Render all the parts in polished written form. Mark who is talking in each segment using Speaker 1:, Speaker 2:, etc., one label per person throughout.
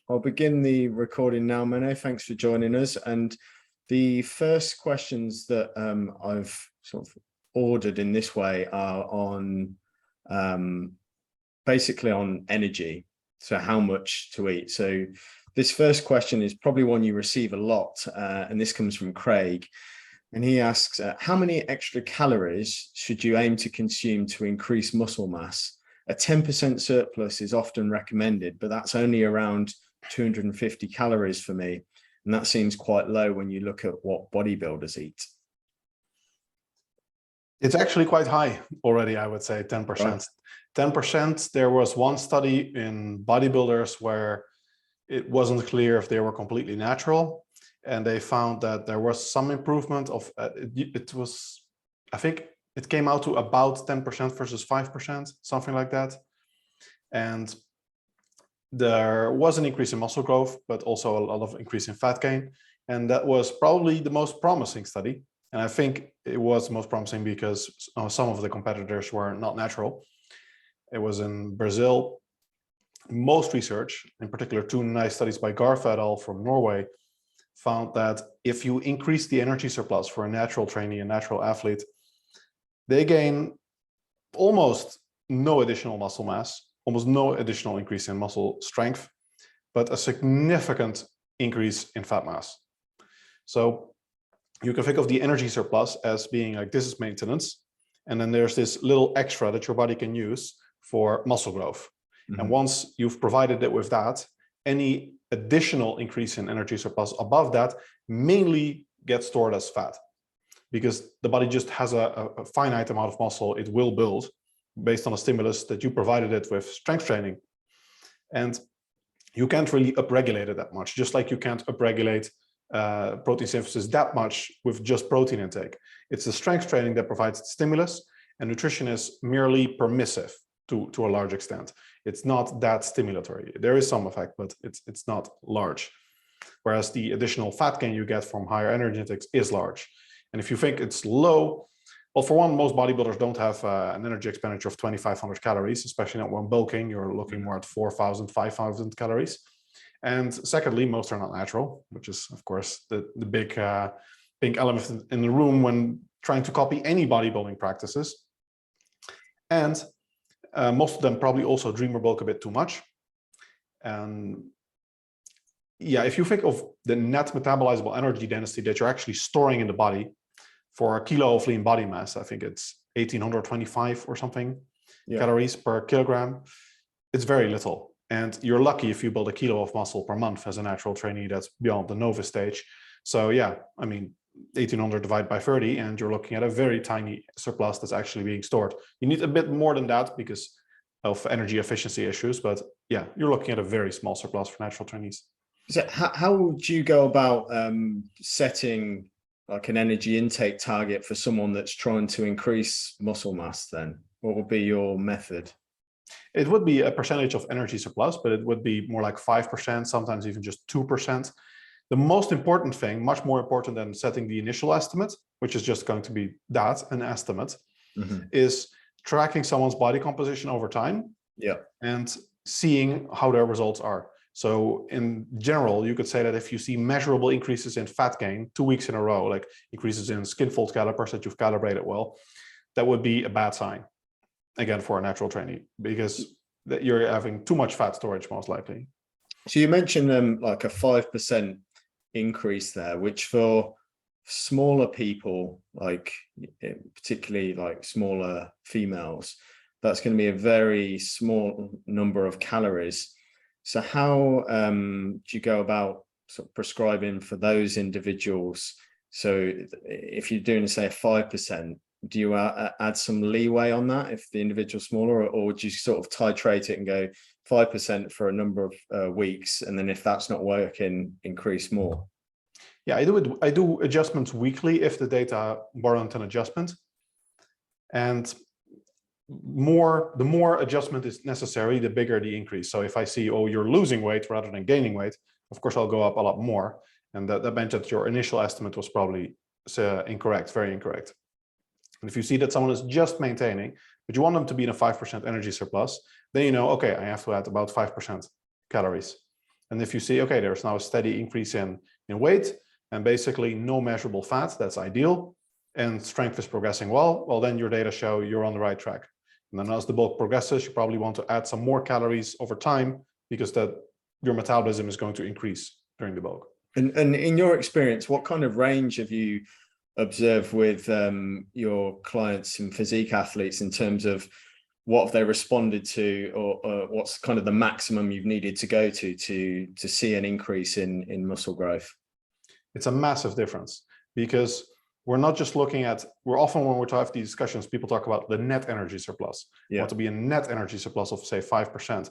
Speaker 1: I'll begin the recording now, Menno. Thanks for joining us. And the first questions that I've sort of ordered in this way are on basically on energy. So how much to eat. So this first question is probably one you receive a lot, and this comes from Craig. And he asks, how many extra calories should you aim to consume to increase muscle mass? A 10% surplus is often recommended, but that's only around 250 calories for me. And that seems quite low when you look at what bodybuilders eat.
Speaker 2: It's actually quite high already, I would say 10%. Right. 10%, there was one study in bodybuilders where it wasn't clear if they were completely natural. And they found that there was some improvement of, I think it came out to about 10% versus 5%, something like that. And there was an increase in muscle growth, but also a lot of increase in fat gain. And that was probably the most promising study. And I think it was most promising because some of the competitors were not natural. It was in Brazil. Most research, in particular, two nice studies by Garth et al. From Norway, found that if you increase the energy surplus for a natural trainee, a natural athlete, they gain almost no additional muscle mass, almost no additional increase in muscle strength, but a significant increase in fat mass. So you can think of the energy surplus as being like, this is maintenance. And then there's this little extra that your body can use for muscle growth. Mm-hmm. And once you've provided it with that, any additional increase in energy surplus above that mainly gets stored as fat, because the body just has a finite amount of muscle it will build based on a stimulus that you provided it with strength training. And you can't really upregulate it that much, just like you can't upregulate protein synthesis that much with just protein intake. It's the strength training that provides the stimulus, and nutrition is merely permissive to a large extent. It's not that stimulatory. There is some effect, but it's not large. Whereas the additional fat gain you get from higher energy intakes is large. And if you think it's low, well, for one, most bodybuilders don't have an energy expenditure of 2,500 calories, especially not when bulking. You're looking more at 4,000, 5,000 calories. And secondly, most are not natural, which is, of course, the big elephant in the room when trying to copy any bodybuilding practices. And most of them probably also dream or bulk a bit too much. And yeah, if you think of the net metabolizable energy density that you're actually storing in the body for a kilo of lean body mass, I think it's 1,825 or something calories per kilogram. It's very little. And you're lucky if you build a kilo of muscle per month as a natural trainee that's beyond the novice stage. So yeah, I mean, 1,800 divided by 30, and you're looking at a very tiny surplus that's actually being stored. You need a bit more than that because of energy efficiency issues, but yeah, you're looking at a very small surplus for natural trainees.
Speaker 1: So how would you go about setting like an energy intake target for someone that's trying to increase muscle mass then? What would be your method?
Speaker 2: It would be a percentage of energy surplus, but it would be more like 5%, sometimes even just 2%. The most important thing, much more important than setting the initial estimate, which is just going to be that, an estimate, is tracking someone's body composition over time and seeing how their results are. So in general, you could say that if you see measurable increases in fat gain 2 weeks in a row, like increases in skin fold calipers that you've calibrated well, that would be a bad sign, again, for a natural trainee, because that you're having too much fat storage most likely.
Speaker 1: So you mentioned like a 5% increase there, which for smaller people, like particularly like smaller females, that's going to be a very small number of calories. So how do you go about sort of prescribing for those individuals? So if you're doing, say, a 5%, do you add some leeway on that if the individual's smaller, or would you sort of titrate it and go 5% for a number of weeks, and then if that's not working, increase more?
Speaker 2: Yeah, I do adjustments weekly if the data warrant an adjustment. And the more adjustment is necessary, the bigger the increase. So if I see, oh, you're losing weight rather than gaining weight, of course, I'll go up a lot more. And that meant that your initial estimate was probably incorrect, very incorrect. And if you see that someone is just maintaining, but you want them to be in a 5% energy surplus, then you know, okay, I have to add about 5% calories. And if you see, okay, there's now a steady increase in weight and basically no measurable fat, that's ideal, and strength is progressing well, then your data show you're on the right track. And then as the bulk progresses, you probably want to add some more calories over time because your metabolism is going to increase during the bulk.
Speaker 1: And in your experience, what kind of range have you observed with your clients and physique athletes in terms of what have they responded to, or what's kind of the maximum you've needed to go to see an increase in muscle growth?
Speaker 2: It's a massive difference because we're not just looking at, often when we have these discussions, people talk about the net energy surplus. You want to be a net energy surplus of say 5.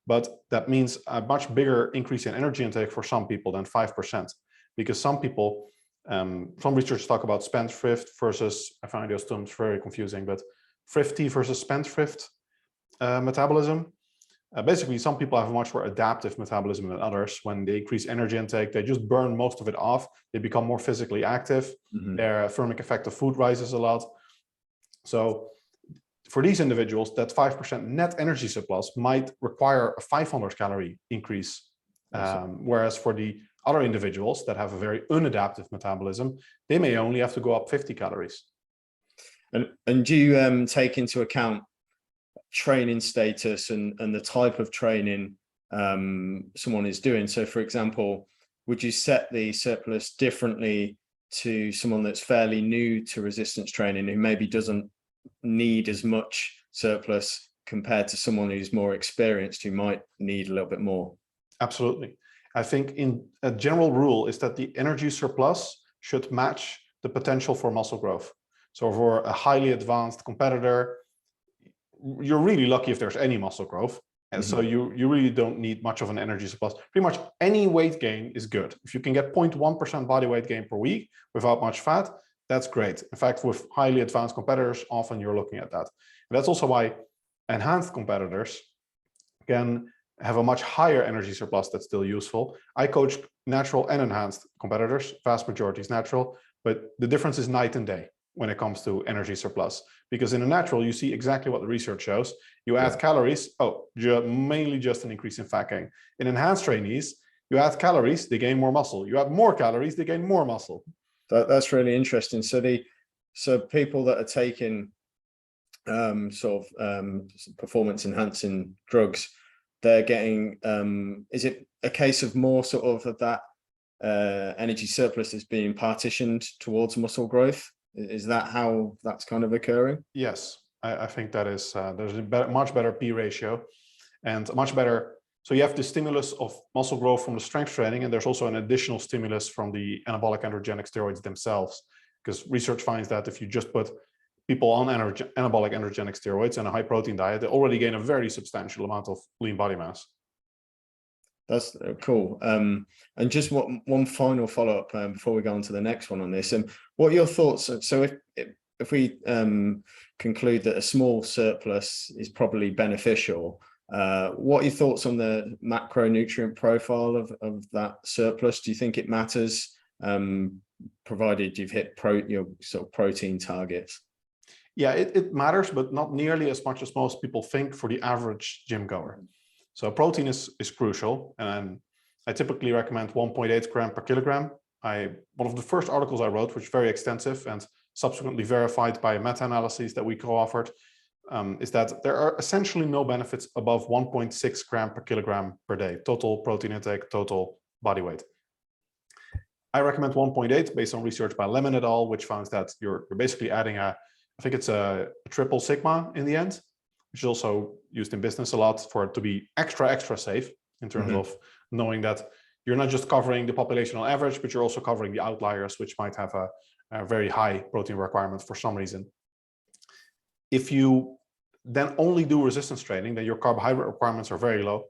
Speaker 2: But that means a much bigger increase in energy intake for some people than 5%. Because some people, some researchers talk about spendthrift versus, I find those terms very confusing, but thrifty versus spendthrift metabolism. Basically, some people have a much more adaptive metabolism than others. When they increase energy intake, they just burn most of it off. They become more physically active. Their thermic effect of food rises a lot. So for these individuals, that 5% net energy surplus might require a 500 calorie increase. Whereas for the other individuals that have a very unadaptive metabolism, they may only have to go up 50 calories.
Speaker 1: And do you take into account training status and the type of training someone is doing? So for example, would you set the surplus differently to someone that's fairly new to resistance training, who maybe doesn't need as much surplus compared to someone who's more experienced, who might need a little bit more?
Speaker 2: Absolutely. I think in a general rule is that the energy surplus should match the potential for muscle growth. So for a highly advanced competitor, you're really lucky if there's any muscle growth. And so you really don't need much of an energy surplus. Pretty much any weight gain is good. If you can get 0.1% body weight gain per week without much fat, that's great. In fact, with highly advanced competitors, often you're looking at that. And that's also why enhanced competitors can have a much higher energy surplus that's still useful. I coach natural and enhanced competitors. Vast majority is natural, but the difference is night and day when it comes to energy surplus. Because in a natural, you see exactly what the research shows. You add calories, mainly just an increase in fat gain. In enhanced trainees, you add calories, they gain more muscle. You add more calories, they gain more muscle.
Speaker 1: That's really interesting. So people that are taking performance enhancing drugs, they're getting, is it a case of more sort of that energy surplus is being partitioned towards muscle growth? Is that how that's kind of occurring?
Speaker 2: Yes, I think that is, there's a much better P ratio and much better. So you have the stimulus of muscle growth from the strength training, and there's also an additional stimulus from the anabolic androgenic steroids themselves, because research finds that if you just put people on anabolic androgenic steroids and a high protein diet, they already gain a very substantial amount of lean body mass.
Speaker 1: That's cool. And just one final follow-up before we go on to the next one on this. And what are your thoughts? So if we conclude that a small surplus is probably beneficial, what are your thoughts on the macronutrient profile of that surplus? Do you think it matters, provided you've hit your sort of protein targets?
Speaker 2: Yeah, it matters, but not nearly as much as most people think for the average gym goer. So protein is crucial, and I typically recommend 1.8 gram per kilogram. One of the first articles I wrote, which is very extensive and subsequently verified by meta-analyses that we co-authored, is that there are essentially no benefits above 1.6 gram per kilogram per day, total protein intake, total body weight. I recommend 1.8 based on research by Lemon et al., which finds that you're basically adding I think it's a triple sigma in the end, which is also used in business a lot for it to be extra safe in terms of knowing that you're not just covering the population on average, but you're also covering the outliers, which might have a very high protein requirement for some reason. If you then only do resistance training, then your carbohydrate requirements are very low.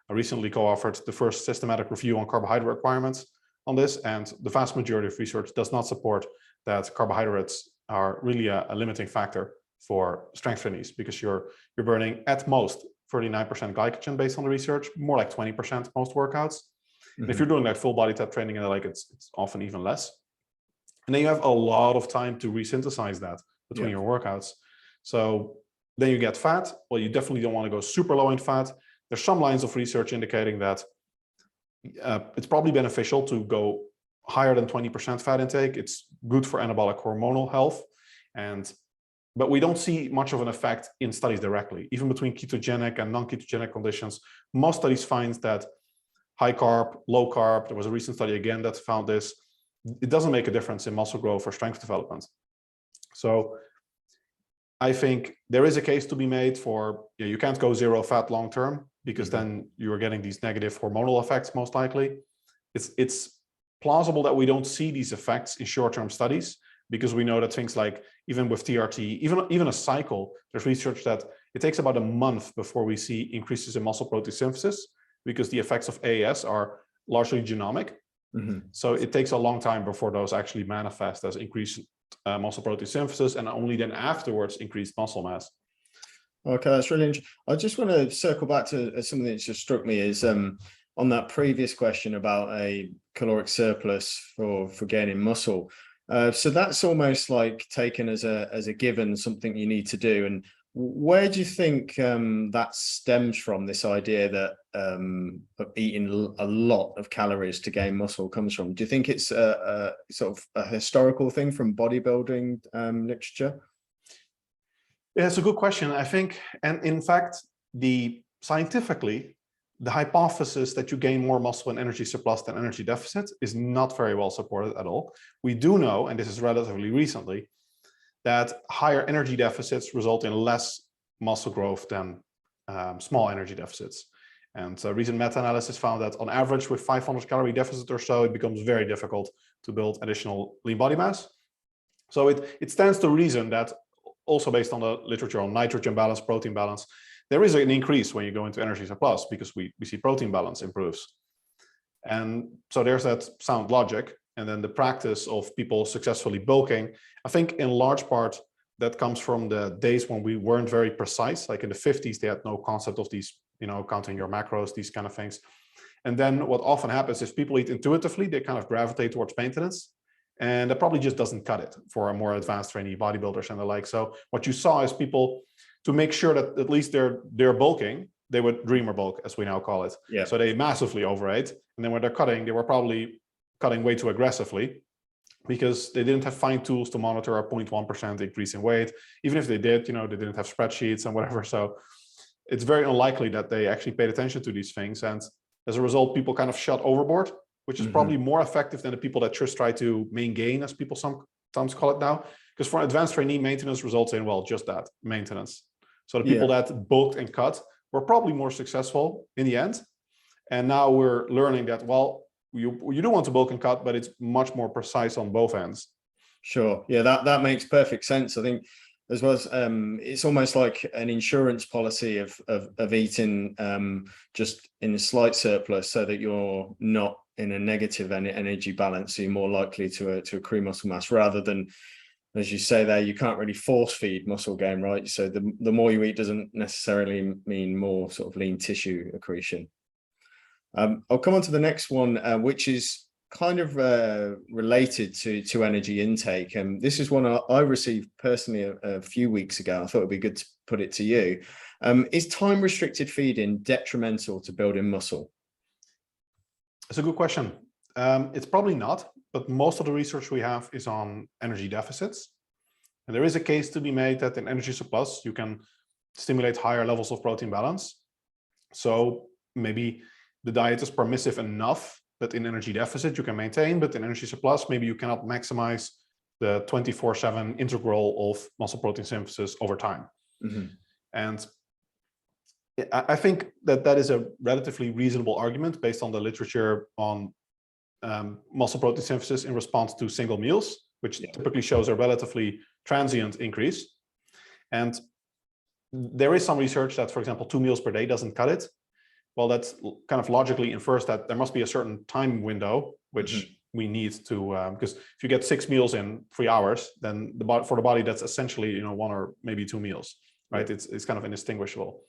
Speaker 2: I recently co-authored the first systematic review on carbohydrate requirements on this, and the vast majority of research does not support that carbohydrates are really a limiting factor for strength trainees, because you're burning at most 39% glycogen based on the research, more like 20% most workouts. And if you're doing like full body type training, and it's often even less. And then you have a lot of time to resynthesize that between your workouts. So then you get fat. Well, you definitely don't want to go super low in fat. There's some lines of research indicating that it's probably beneficial to go higher than 20% fat intake. It's good for anabolic hormonal health. But we don't see much of an effect in studies directly. Even between ketogenic and non-ketogenic conditions, most studies find that high carb, low carb, there was a recent study again that found this, it doesn't make a difference in muscle growth or strength development. So I think there is a case to be made for, you can't go zero fat long term, because then you're getting these negative hormonal effects most likely. It's plausible that we don't see these effects in short-term studies, because we know that things like, even with TRT, even a cycle, there's research that it takes about a month before we see increases in muscle protein synthesis, because the effects of AAS are largely genomic. So it takes a long time before those actually manifest as increased muscle protein synthesis, and only then afterwards increased muscle mass.
Speaker 1: Okay, that's really interesting. I just want to circle back to something that just struck me is on that previous question about a caloric surplus for gaining muscle. So that's almost like taken as a given, something you need to do. And where do you think that stems from, this idea that eating a lot of calories to gain muscle comes from? Do you think it's a sort of a historical thing from bodybuilding literature?
Speaker 2: Yeah, it's a good question, I think. And in fact, scientifically, the hypothesis that you gain more muscle in energy surplus than energy deficit is not very well supported at all. We do know, and this is relatively recently, that higher energy deficits result in less muscle growth than small energy deficits. And a recent meta-analysis found that on average, with 500 calorie deficit or so, it becomes very difficult to build additional lean body mass. So it stands to reason that, also based on the literature on nitrogen balance, protein balance, there is an increase when you go into energy surplus, because we see protein balance improves. And so there's that sound logic. And then the practice of people successfully bulking, I think in large part that comes from the days when we weren't very precise. Like in the 50s, they had no concept of these, counting your macros, these kind of things. And then what often happens is people eat intuitively, they kind of gravitate towards maintenance. And that probably just doesn't cut it for a more advanced trainee bodybuilders and the like. So what you saw is people, to make sure that at least they're bulking, they would dreamer bulk, as we now call it.
Speaker 1: Yeah.
Speaker 2: So they massively overate. And then when they're cutting, they were probably cutting way too aggressively, because they didn't have fine tools to monitor a 0.1% increase in weight. Even if they did, they didn't have spreadsheets and whatever. So it's very unlikely that they actually paid attention to these things. And as a result, people kind of shot overboard, which is probably more effective than the people that just try to main gain, as people sometimes call it now. Because for advanced trainee, maintenance results in, well, just that, maintenance. So the people that bulked and cut were probably more successful in the end. And now we're learning that, well, you do want to bulk and cut, but it's much more precise on both ends.
Speaker 1: Sure. Yeah, that makes perfect sense. I think as well as it's almost like an insurance policy of eating just in a slight surplus, so that you're not in a negative energy balance, so you're more likely to accrue muscle mass, rather than, as you say there, you can't really force feed muscle gain, right? So the more you eat doesn't necessarily mean more sort of lean tissue accretion. I'll come on to the next one, which is kind of related to energy intake. And this is one I received personally a few weeks ago. I thought it'd be good to put it to you. Is time restricted feeding detrimental to building muscle?
Speaker 2: It's a good question. It's probably not, but most of the research we have is on energy deficits. And there is a case to be made that in energy surplus, you can stimulate higher levels of protein balance. So maybe the diet is permissive enough that in energy deficit you can maintain, but in energy surplus, maybe you cannot maximize the 24/7 integral of muscle protein synthesis over time. And I think that is a relatively reasonable argument based on the literature on muscle protein synthesis in response to single meals, which typically shows a relatively transient increase. And there is some research that, for example, 2 meals per day doesn't cut it. Well, that's kind of logically infers that there must be a certain time window, which we need to, because if you get 6 meals in 3 hours, then for the body, that's essentially, 1 or maybe 2 meals, right? It's kind of indistinguishable.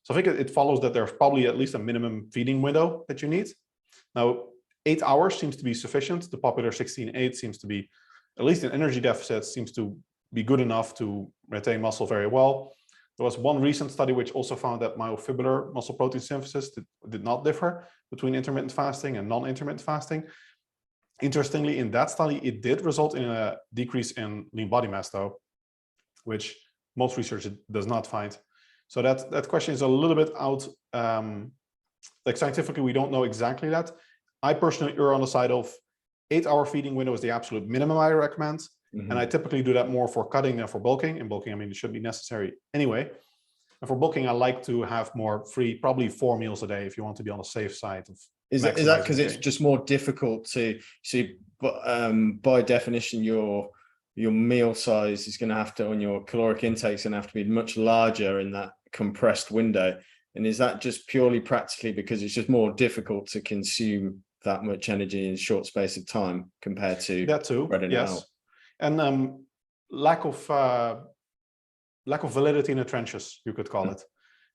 Speaker 2: So I think it follows that there's probably at least a minimum feeding window that you need. Now, 8 hours seems to be sufficient. The popular 16-8 seems to be, at least in energy deficits, seems to be good enough to retain muscle very well. There was one recent study which also found that myofibular muscle protein synthesis did not differ between intermittent fasting and non-intermittent fasting. Interestingly, in that study, it did result in a decrease in lean body mass, though, which most research does not find. So that question is a little bit out. Like scientifically, we don't know exactly that. I personally err on the side of 8-hour feeding window is the absolute minimum I recommend. And I typically do that more for cutting than for bulking. And bulking, I mean, it should be necessary anyway. And for bulking, I like to have more free, probably 4 meals a day if you want to be on the safe side of.
Speaker 1: Is that because it's just more difficult to see? But by definition, your meal size is going to have to, on your caloric intake, is going to have to be much larger in that compressed window. And is that just purely practically because it's just more difficult to consume that much energy in a short space of time compared to
Speaker 2: that too? Yes, and lack of validity in the trenches, you could call it.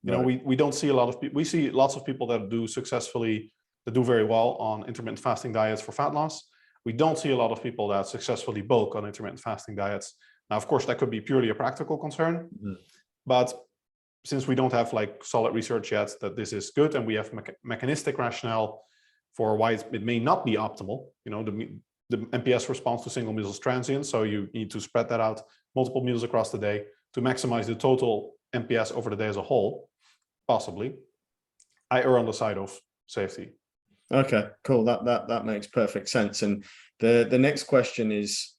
Speaker 2: You know, we don't see a lot of people. We see lots of people that do successfully, that do very well on intermittent fasting diets for fat loss. We don't see a lot of people that successfully bulk on intermittent fasting diets. Now, of course, that could be purely a practical concern, but since we don't have like solid research yet that this is good, and we have mechanistic rationale for why it may not be optimal, you know, the MPS response to single meals is transient, so you need to spread that out multiple meals across the day to maximize the total MPS over the day as a whole, possibly. I err on the side of safety.
Speaker 1: Okay, cool. That makes perfect sense. And the next question is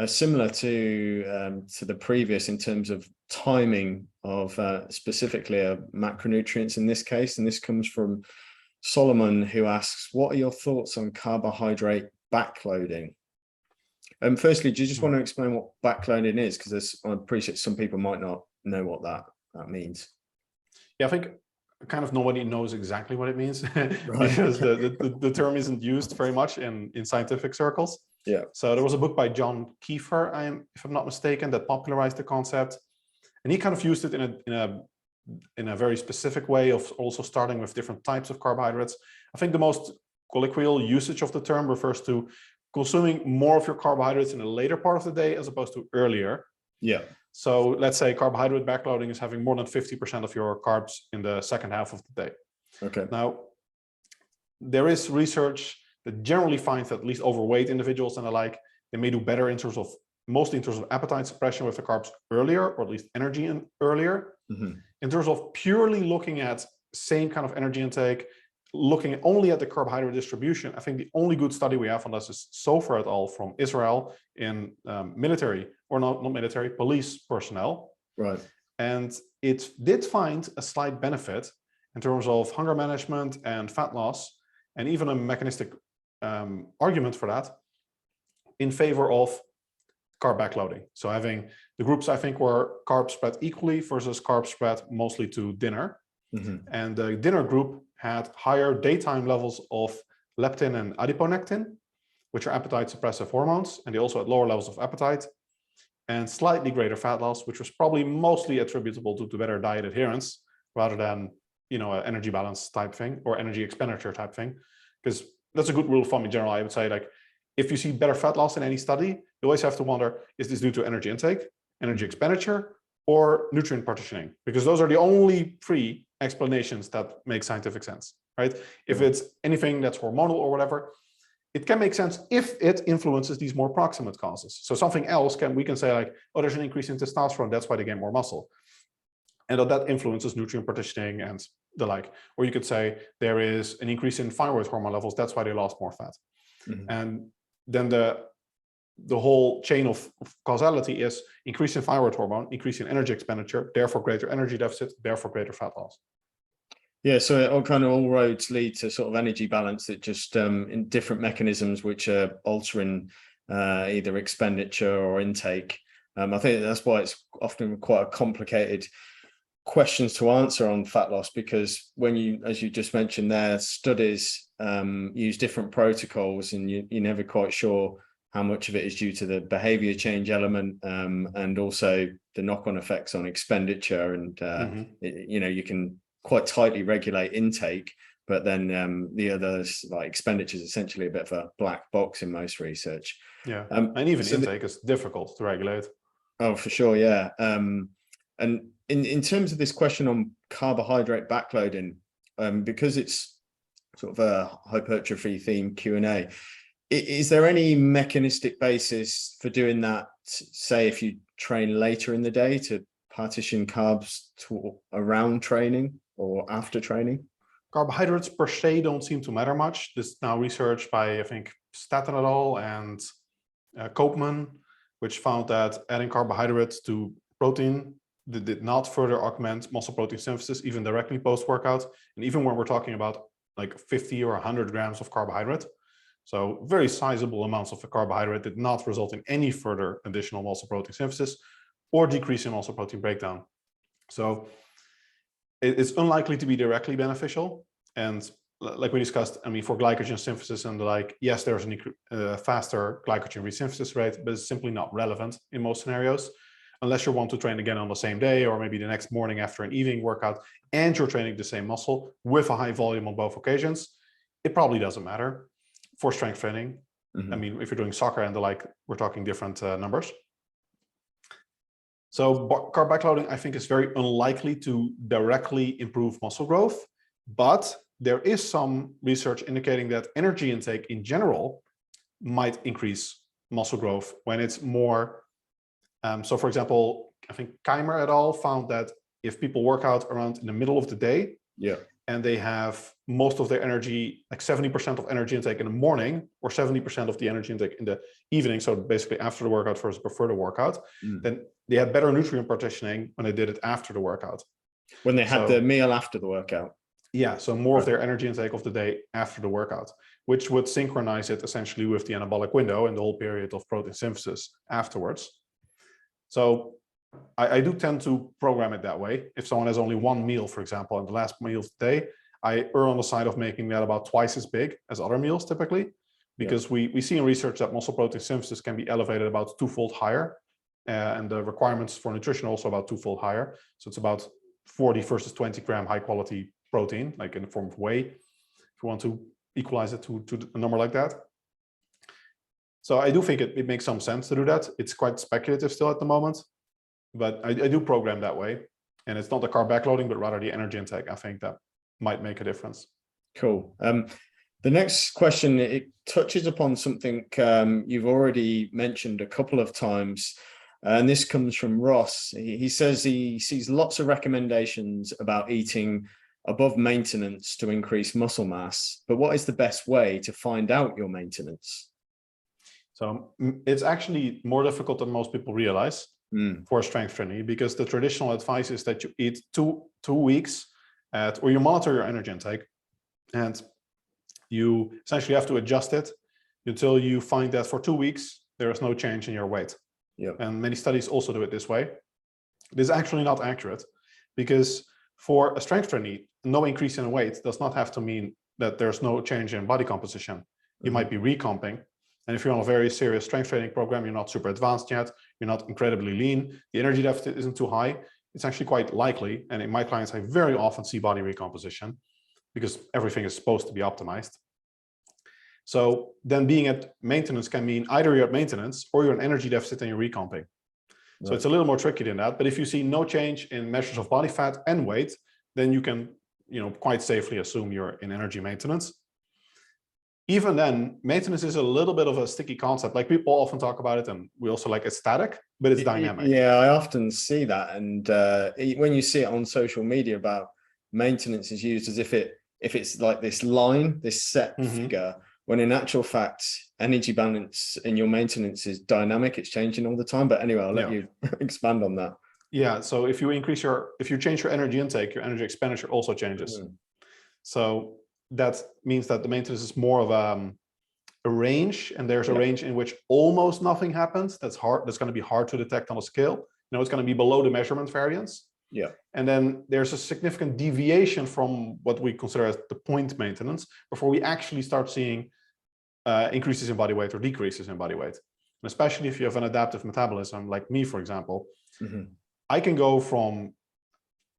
Speaker 1: similar to the previous in terms of timing of specifically macronutrients in this case. And this comes from Solomon, who asks, what are your thoughts on carbohydrate backloading? Firstly, do you just want to explain what backloading is? Because I appreciate some people might not know what that means.
Speaker 2: Yeah, I think kind of nobody knows exactly what it means because the term isn't used very much in scientific circles.
Speaker 1: Yeah.
Speaker 2: So there was a book by John Kiefer, if I'm not mistaken, that popularized the concept, and he kind of used it in a very specific way of also starting with different types of carbohydrates. I think the most colloquial usage of the term refers to consuming more of your carbohydrates in a later part of the day as opposed to earlier.
Speaker 1: Yeah.
Speaker 2: So let's say carbohydrate backloading is having more than 50% of your carbs in the second half of the day.
Speaker 1: Okay.
Speaker 2: Now, there is research that generally finds that at least overweight individuals and the like, they may do better in terms of, mostly in terms of appetite suppression with the carbs earlier, or at least energy earlier. In terms of purely looking at same kind of energy intake, looking only at the carbohydrate distribution, I think the only good study we have on this is Sofer et al. From Israel in military, or not military, police personnel.
Speaker 1: Right.
Speaker 2: And it did find a slight benefit in terms of hunger management and fat loss, and even a mechanistic argument for that in favor of carb backloading. So having the groups, I think, were carb spread equally versus carb spread mostly to dinner. And the dinner group had higher daytime levels of leptin and adiponectin, which are appetite suppressive hormones, and they also had lower levels of appetite, and slightly greater fat loss, which was probably mostly attributable to better diet adherence rather than, you know, an energy balance type thing or energy expenditure type thing. Because that's a good rule of thumb in general. I would say, like, if you see better fat loss in any study, you always have to wonder, is this due to energy intake, energy expenditure, or nutrient partitioning? Because those are the only three explanations that make scientific sense, right? If it's anything that's hormonal or whatever, it can make sense if it influences these more proximate causes. So something else we can say, like, oh, there's an increase in testosterone, that's why they gain more muscle. And that influences nutrient partitioning and the like. Or you could say there is an increase in thyroid hormone levels, that's why they lost more fat. And then the whole chain of causality is increase in thyroid hormone, increase in energy expenditure, therefore greater energy deficit, therefore greater fat loss.
Speaker 1: Yeah, so it all roads lead to sort of energy balance that just in different mechanisms which are altering either expenditure or intake. I think that's why it's often quite a complicated questions to answer on fat loss, because when you, as you just mentioned there, studies use different protocols, and you're never quite sure how much of it is due to the behavior change element and also the knock-on effects on expenditure. And you know, you can quite tightly regulate intake, but then the others, like expenditure, is essentially a bit of a black box in most research.
Speaker 2: Yeah, and even intake is difficult to regulate.
Speaker 1: Oh, for sure, yeah. And in terms of this question on carbohydrate backloading, because it's sort of a hypertrophy themed Q&A, is there any mechanistic basis for doing that, say if you train later in the day, to partition carbs around training or after training?
Speaker 2: Carbohydrates per se don't seem to matter much. This is now research by, I think, Staten et al. And Koopman, which found that adding carbohydrates to protein did not further augment muscle protein synthesis, even directly post-workout. And even when we're talking about like 50 or 100 grams of carbohydrate. So very sizable amounts of the carbohydrate did not result in any further additional muscle protein synthesis or decrease in muscle protein breakdown. So it's unlikely to be directly beneficial. And like we discussed, I mean, for glycogen synthesis and the like, yes, there's a faster glycogen resynthesis rate, but it's simply not relevant in most scenarios, unless you want to train again on the same day, or maybe the next morning after an evening workout, and you're training the same muscle with a high volume on both occasions. It probably doesn't matter for strength training. I mean, if you're doing soccer and the like, we're talking different numbers. So carb backloading, I think, is very unlikely to directly improve muscle growth, but there is some research indicating that energy intake in general might increase muscle growth when it's more. So for example, I think Keimer et al. Found that if people work out around in the middle of the day, and they have most of their energy, like 70% of energy intake in the morning, or 70% of the energy intake in the evening, so basically after the workout versus before the workout, then they had better nutrient partitioning when they did it after the workout.
Speaker 1: When they had the meal after the workout.
Speaker 2: Yeah, so more of their energy intake of the day after the workout, which would synchronize it essentially with the anabolic window and the whole period of protein synthesis afterwards. So I do tend to program it that way. If someone has only one meal, for example, and the last meal of the day, I err on the side of making that about twice as big as other meals typically, because we see in research that muscle protein synthesis can be elevated about twofold higher, and the requirements for nutrition also about twofold higher. So it's about 40 versus 20 gram high quality protein, like in the form of whey, if you want to equalize it to a number like that. So I do think it makes some sense to do that. It's quite speculative still at the moment, but I do program that way. And it's not the carb backloading, but rather the energy intake. I think that might make a difference.
Speaker 1: Cool. The next question, it touches upon something you've already mentioned a couple of times, and this comes from Ross. He says he sees lots of recommendations about eating above maintenance to increase muscle mass, but what is the best way to find out your maintenance? So
Speaker 2: it's actually more difficult than most people realize for strength training, because the traditional advice is that you eat two weeks or you monitor your energy intake, and you essentially have to adjust it until you find that for 2 weeks there is no change in your weight. And many studies also do it this way. This is actually not accurate, because for a strength trainee, no increase in weight does not have to mean that there's no change in body composition. You might be recomping. And if you're on a very serious strength training program, you're not super advanced yet, you're not incredibly lean, the energy deficit isn't too high, it's actually quite likely. And in my clients, I very often see body recomposition, because everything is supposed to be optimized. So then being at maintenance can mean either you're at maintenance or you're in energy deficit and you're recomping. So it's a little more tricky than that. But if you see no change in measures of body fat and weight, then you can, quite safely assume you're in energy maintenance. Even then, maintenance is a little bit of a sticky concept. Like, people often talk about it, and we also like it's static, but it's dynamic.
Speaker 1: Yeah, I often see that. And when you see it on social media about maintenance is used as if it's like this line, this set figure, when in actual fact, energy balance in your maintenance is dynamic. It's changing all the time. But anyway, I'll let you expand on that.
Speaker 2: Yeah. So if you change your energy intake, your energy expenditure also changes. So that means that the maintenance is more of a range, and there's a range in which almost nothing happens. That's going to be hard to detect on a scale. It's going to be below the measurement variance. And then there's a significant deviation from what we consider as the point maintenance before we actually start seeing increases in body weight or decreases in body weight. And especially if you have an adaptive metabolism, like me, for example, I can go from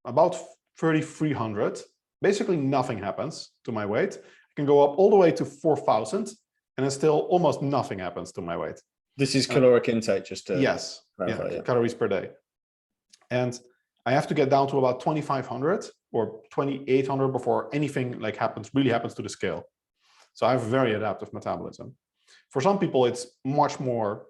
Speaker 2: about 3,300, basically nothing happens to my weight. I can go up all the way to 4,000, and then still almost nothing happens to my weight.
Speaker 1: This is caloric intake, just to
Speaker 2: clarify, calories per day. And I have to get down to about 2,500 or 2,800 before anything like really happens to the scale. So I have very adaptive metabolism. For some people, it's much more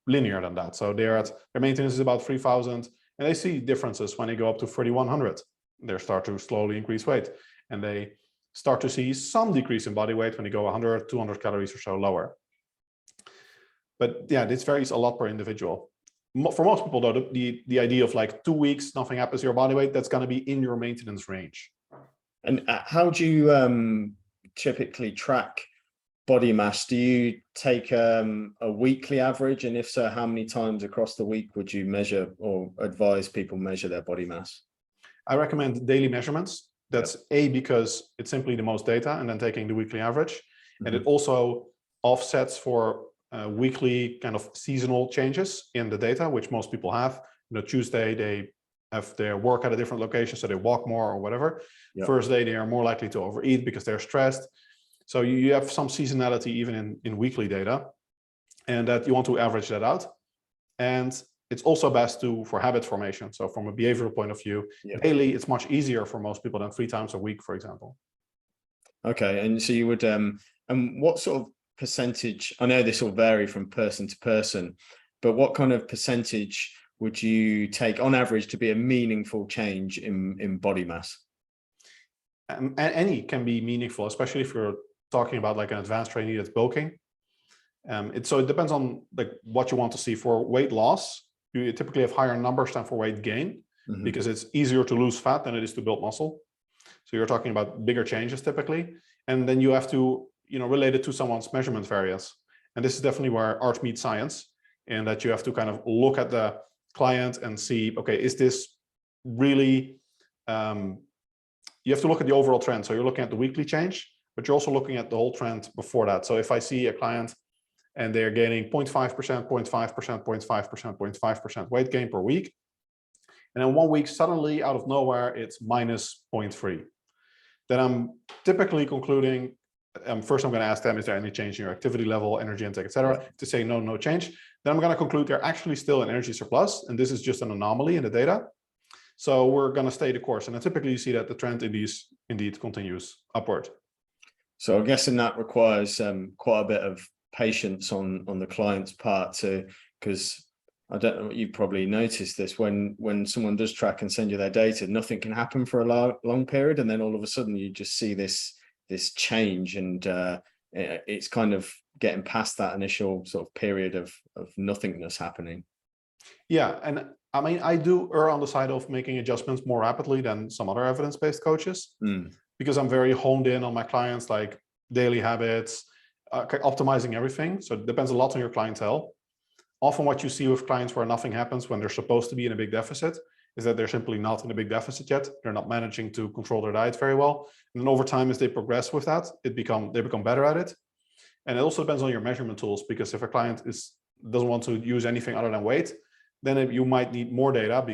Speaker 2: linear than that. So their maintenance is about 3,000, and they see differences when they go up to 3,100. They start to slowly increase weight, and they start to see some decrease in body weight when they go 100, 200 calories or so lower. But yeah, this varies a lot per individual. For most people, though, the idea of like 2 weeks, nothing happens to your body weight, that's going to be in your maintenance range.
Speaker 1: And how do you typically track body mass? Do you take a weekly average? And if so, how many times across the week would you measure or advise people measure their body mass?
Speaker 2: I recommend daily measurements. That's because it's simply the most data, and then taking the weekly average. And it also offsets for weekly kind of seasonal changes in the data, which most people have. Tuesday, they have their work at a different location, so they walk more or whatever. Thursday, they are more likely to overeat because they're stressed. So you have some seasonality even in weekly data, and that you want to average that out. And it's also best for habit formation. So from a behavioral point of view, daily, it's much easier for most people than 3 times a week, for example.
Speaker 1: Okay, and so you would, and what sort of percentage, I know this will vary from person to person, but what kind of percentage would you take on average to be a meaningful change in body mass?
Speaker 2: Any can be meaningful, especially if you're talking about like an advanced trainee that's bulking. So it depends on like what you want to see. For weight loss, you typically have higher numbers than for weight gain, because it's easier to lose fat than it is to build muscle. So you're talking about bigger changes typically, and then you have to relate it to someone's measurement variance. And this is definitely where art meets science, and that you have to kind of look at the client and see, okay, is this really, you have to look at the overall trend. So you're looking at the weekly change, but you're also looking at the whole trend before that. So if I see a client and they're gaining 0.5%, 0.5%, 0.5%, 0.5% weight gain per week, and then 1 week suddenly out of nowhere it's minus 0.3, then I'm typically concluding, first I'm going to ask them, is there any change in your activity level, energy intake, etc. To say no change, then I'm going to conclude they're actually still in energy surplus, and this is just an anomaly in the data. So we're going to stay the course, and then typically you see that the trend indeed continues upward.
Speaker 1: So I'm guessing that requires quite a bit of patience on the client's part, because I don't know, you probably noticed this, when someone does track and send you their data, nothing can happen for a long period, and then all of a sudden you just see this change, and it's kind of getting past that initial sort of period of nothingness happening. Yeah,
Speaker 2: and I mean, I do err on the side of making adjustments more rapidly than some other evidence-based coaches, because I'm very honed in on my clients, like daily habits, optimizing everything. So it depends a lot on your clientele. Often what you see with clients where nothing happens when they're supposed to be in a big deficit is that they're simply not in a big deficit yet. They're not managing to control their diet very well. And then over time, as they progress with that, they become better at it. And it also depends on your measurement tools, because if a client doesn't want to use anything other than weight, then you might need more data,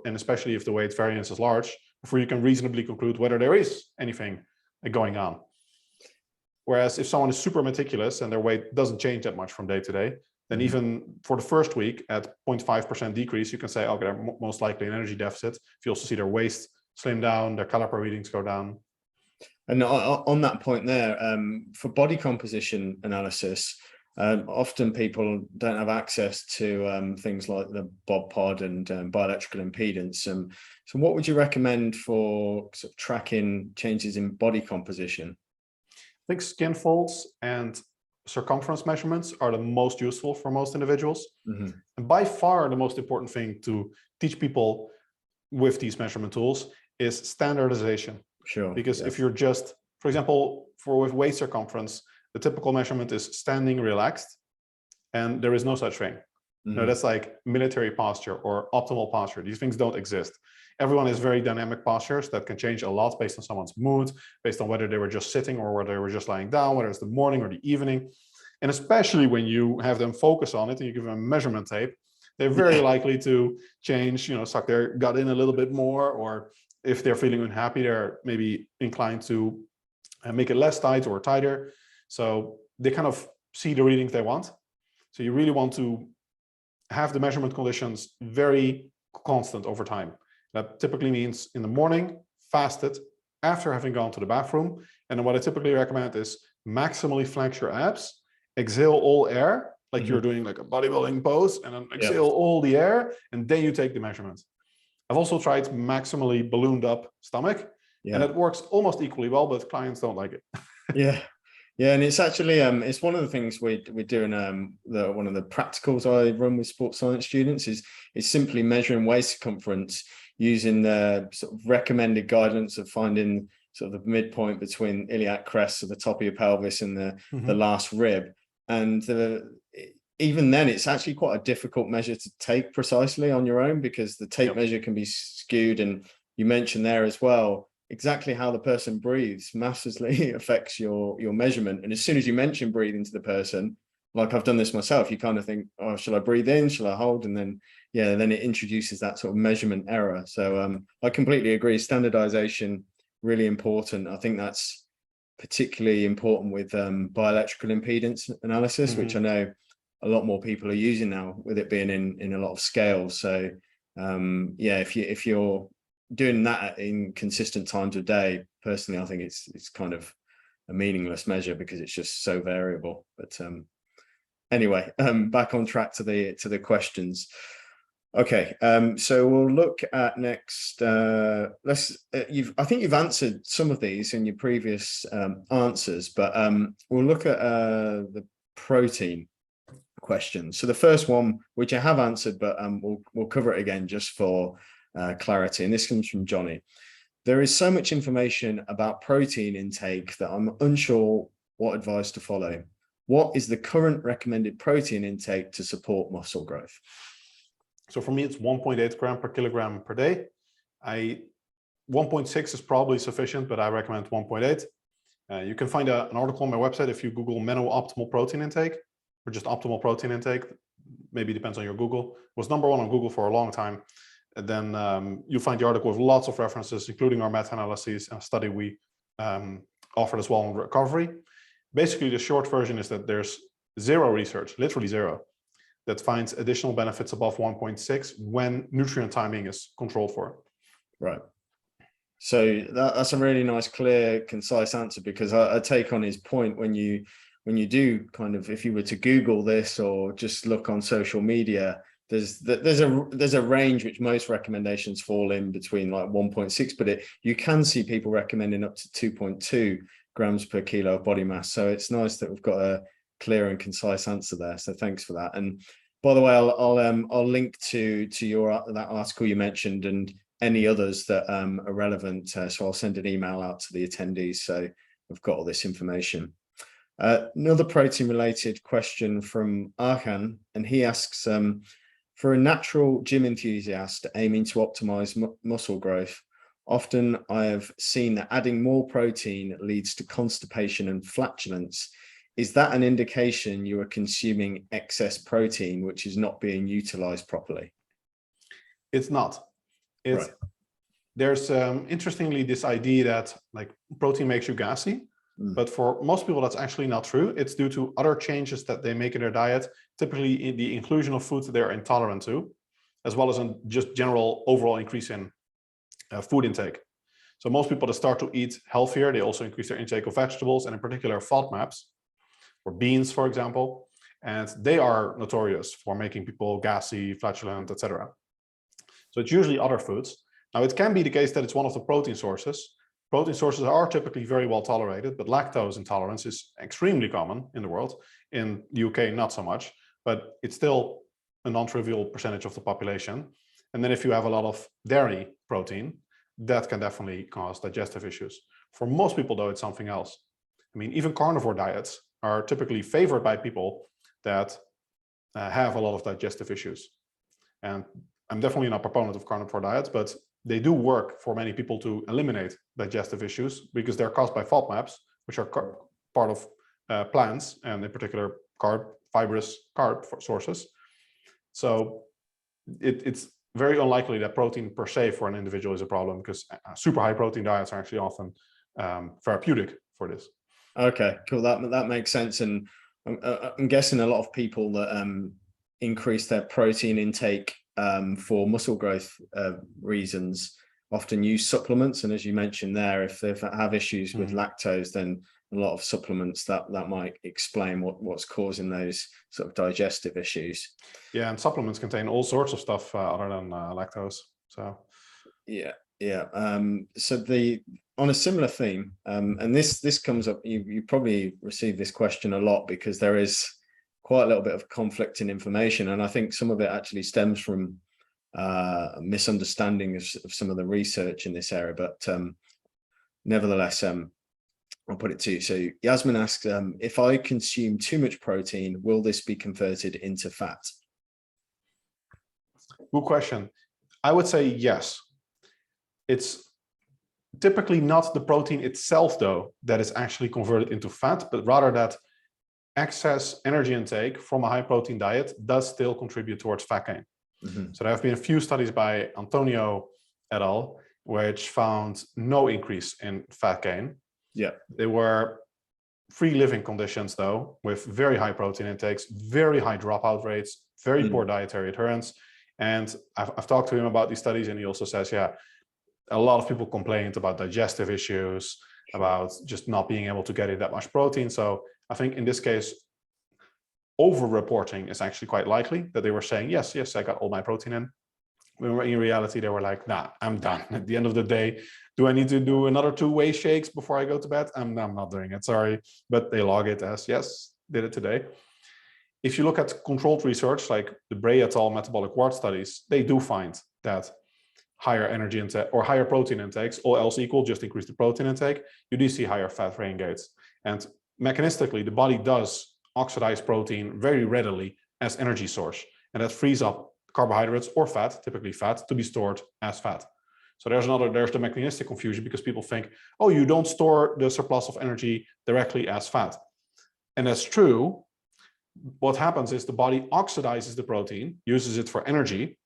Speaker 2: and especially if the weight variance is large, before you can reasonably conclude whether there is anything going on. Whereas if someone is super meticulous and their weight doesn't change that much from day to day, then even for the first week at 0.5% decrease, you can say, okay, they're most likely an energy deficit. If you also see their waist slim down, their calorie readings go down.
Speaker 1: And on that point there, for body composition analysis, often people don't have access to things like the Bob pod and bioelectrical impedance. So what would you recommend for sort of tracking changes in body composition?
Speaker 2: I think skin folds and circumference measurements are the most useful for most individuals. And by far the most important thing to teach people with these measurement tools is standardization.
Speaker 1: Sure.
Speaker 2: Because if you're just, for example, with waist circumference, the typical measurement is standing relaxed, and there is no such thing. No, that's like military posture or optimal posture. These things don't exist. Everyone has very dynamic postures that can change a lot based on someone's mood, based on whether they were just sitting or whether they were just lying down, whether it's the morning or the evening. And especially when you have them focus on it and you give them a measurement tape, they're very likely to change, suck their gut in a little bit more, or if they're feeling unhappy, they're maybe inclined to make it less tight or tighter. So they kind of see the readings they want. So you really want to have the measurement conditions very constant over time. That typically means in the morning, fasted, after having gone to the bathroom. And then what I typically recommend is maximally flex your abs, exhale all air, like you're doing like a bodybuilding pose, and then exhale all the air, and then you take the measurement. I've also tried maximally ballooned up stomach, and it works almost equally well, but clients don't like it.
Speaker 1: Yeah, and it's actually it's one of the things we're doing. One of the practicals I run with sports science students is simply measuring waist circumference using the sort of recommended guidance of finding sort of the midpoint between iliac crest of the top of your pelvis and the last rib. And even then, it's actually quite a difficult measure to take precisely on your own, because the tape measure can be skewed. And you mentioned there as well, exactly how the person breathes massively affects your measurement. And as soon as you mention breathing to the person, like I've done this myself, you kind of think, oh, shall I breathe in? Shall I hold? And then, then it introduces that sort of measurement error. So I completely agree. Standardization, really important. I think that's particularly important with bioelectrical impedance analysis, which I know a lot more people are using now, with it being in a lot of scales. So if you're doing that in consistent times of day, personally, I think it's kind of a meaningless measure because it's just so variable. But anyway, back on track to the questions. Okay, so we'll look at next. I think you've answered some of these in your previous answers, but we'll look at the protein question. So the first one, which I have answered, but we'll cover it again just for clarity. And this comes from Johnny. There is so much information about protein intake that I'm unsure what advice to follow. What is the current recommended protein intake to support muscle growth?
Speaker 2: So for me, it's 1.8 gram per kilogram per day. 1.6 is probably sufficient, but I recommend 1.8. You can find an article on my website if you Google Menno optimal protein intake, or just optimal protein intake. Maybe depends on your Google. It was #1 on Google for a long time. And then you'll find the article with lots of references, including our meta-analyses and a study we offered as well on recovery. Basically, the short version is that there's zero research, literally zero, that finds additional benefits above 1.6 when nutrient timing is controlled for.
Speaker 1: Right. So that's a really nice, clear, concise answer, because I take on his point when you do kind of, if you were to Google this or just look on social media, there's a range which most recommendations fall in between, like 1.6, but you can see people recommending up to 2.2 grams per kilo of body mass. So it's nice that we've got a clear and concise answer there. So thanks for that. And by the way, I'll link to that article you mentioned and any others that are relevant. So I'll send an email out to the attendees, so we've got all this information. Another protein related question from Arkan, and he asks, for a natural gym enthusiast aiming to optimize muscle growth, often I have seen that adding more protein leads to constipation and flatulence. Is that an indication you are consuming excess protein, which is not being utilized properly?
Speaker 2: It's not. Right. There's interestingly this idea that like protein makes you gassy. But for most people, that's actually not true. It's due to other changes that they make in their diet, typically in the inclusion of foods that they're intolerant to, as well as in just general overall increase in food intake. So most people that start to eat healthier, they also increase their intake of vegetables, and in particular FODMAPs, or beans, for example, and they are notorious for making people gassy, flatulent, etc. So it's usually other foods. Now, it can be the case that it's one of the protein sources. Protein sources are typically very well tolerated, but lactose intolerance is extremely common in the world. In the UK, not so much, but it's still a non-trivial percentage of the population. And then if you have a lot of dairy protein, that can definitely cause digestive issues. For most people, though, it's something else. I mean, even carnivore diets are typically favored by people that have a lot of digestive issues. And I'm definitely not a proponent of carnivore diets, but they do work for many people to eliminate digestive issues because they're caused by FODMAPs, which are part of plants, and in particular fibrous carb sources. So it's very unlikely that protein per se for an individual is a problem, because super high protein diets are actually often therapeutic for this.
Speaker 1: Okay, cool. That makes sense. And I'm guessing a lot of people that increase their protein intake for muscle growth reasons often use supplements. And as you mentioned there, if they have issues with lactose, then a lot of supplements that might explain what's causing those sort of digestive issues.
Speaker 2: Yeah, and supplements contain all sorts of stuff other than lactose. So
Speaker 1: yeah. So on a similar theme, and this comes up, you probably receive this question a lot because there is quite a little bit of conflicting information, and I think some of it actually stems from misunderstanding of some of the research in this area, but nevertheless, I'll put it to you. So Yasmin asks, if I consume too much protein, will this be converted into fat?
Speaker 2: Good question. I would say yes. It's typically not the protein itself, though, that is actually converted into fat, but rather that excess energy intake from a high protein diet does still contribute towards fat gain. So there have been a few studies by Antonio et al., which found no increase in fat gain.
Speaker 1: Yeah.
Speaker 2: They were free living conditions, though, with very high protein intakes, very high dropout rates, very poor dietary adherence. And I've talked to him about these studies, and he also says, yeah, a lot of people complained about digestive issues, about just not being able to get in that much protein. So I think in this case, over-reporting is actually quite likely, that they were saying, yes, I got all my protein in. When in reality, they were like, nah, I'm done. At the end of the day, do I need to do another 2 whey shakes before I go to bed? I'm not doing it, sorry. But they log it as, yes, did it today. If you look at controlled research, like the Bray et al. Metabolic wart studies, they do find that higher energy intake or higher protein intakes, all else equal, just increase the protein intake, you do see higher fat brain gains. And mechanistically, the body does oxidize protein very readily as energy source, and that frees up carbohydrates or fat, typically fat, to be stored as fat. So there's the mechanistic confusion, because people think, oh, you don't store the surplus of energy directly as fat. And that's true. What happens is the body oxidizes the protein, uses it for energy,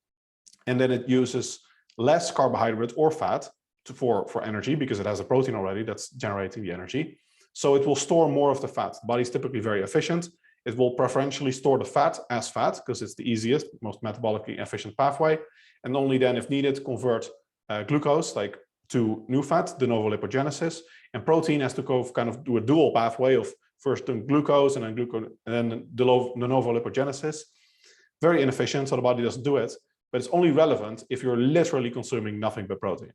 Speaker 2: and then it uses less carbohydrate or fat for energy, because it has a protein already that's generating the energy. So it will store more of the fat. The body's typically very efficient. It will preferentially store the fat as fat because it's the easiest, most metabolically efficient pathway. And only then, if needed, convert glucose to new fat, de novo lipogenesis. And protein has to kind of do a dual pathway of first the glucose and then de novo lipogenesis. Very inefficient, so the body doesn't do it. But it's only relevant if you're literally consuming nothing but protein.